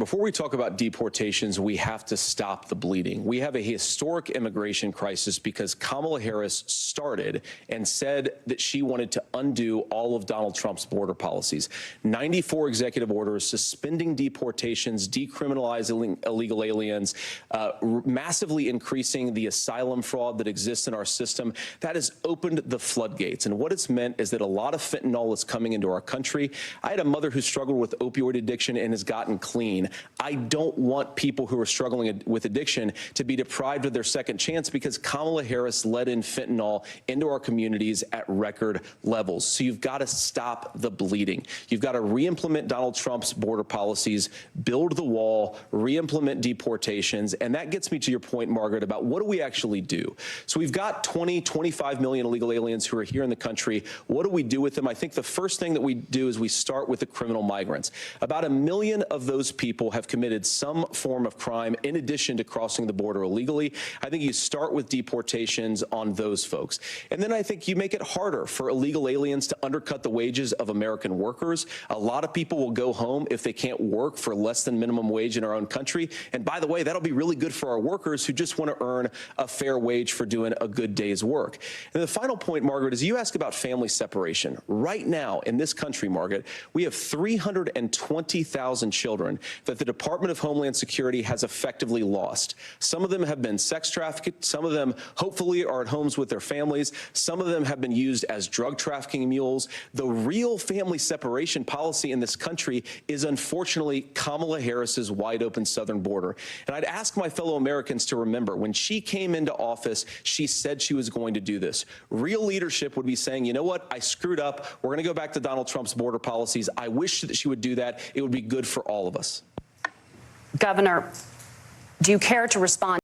Before we talk about deportations, we have to stop the bleeding. We have a historic immigration crisis because Kamala Harris started and said that she wanted to undo all of Donald Trump's border policies. 94 executive orders suspending deportations, decriminalizing illegal aliens, massively increasing the asylum fraud that exists in our system. That has opened the floodgates. And what it's meant is that a lot of fentanyl is coming into our country. I had a mother who struggled with opioid addiction and has gotten clean. I don't want people who are struggling with addiction to be deprived of their second chance because Kamala Harris let in fentanyl into our communities at record levels. So you've got to stop the bleeding. You've got to re-implement Donald Trump's border policies, build the wall, re-implement deportations. And that gets me to your point, Margaret, about what do we actually do? So we've got 25 million illegal aliens who are here in the country. What do we do with them? I think the first thing that we do is we start with the criminal migrants. About 1 million of those people have committed some form of crime in addition to crossing the border illegally. I think you start with deportations on those folks. And then I think you make it harder for illegal aliens to undercut the wages of American workers. A lot of people will go home if they can't work for less than minimum wage in our own country. And by the way, that'll be really good for our workers who just want to earn a fair wage for doing a good day's work. And the final point, Margaret, is you ask about family separation. Right now in this country, Margaret, we have 320,000 children that the Department of Homeland Security has effectively lost. Some of them have been sex trafficked. Some of them hopefully are at homes with their families. Some of them have been used as drug trafficking mules. The real family separation policy in this country is unfortunately Kamala Harris's wide open southern border. And I'd ask my fellow Americans to remember when she came into office, she said she was going to do this. Real leadership would be saying, you know what, I screwed up. We're going to go back to Donald Trump's border policies. I wish that she would do that. It would be good for all of us. Governor, do you care to respond?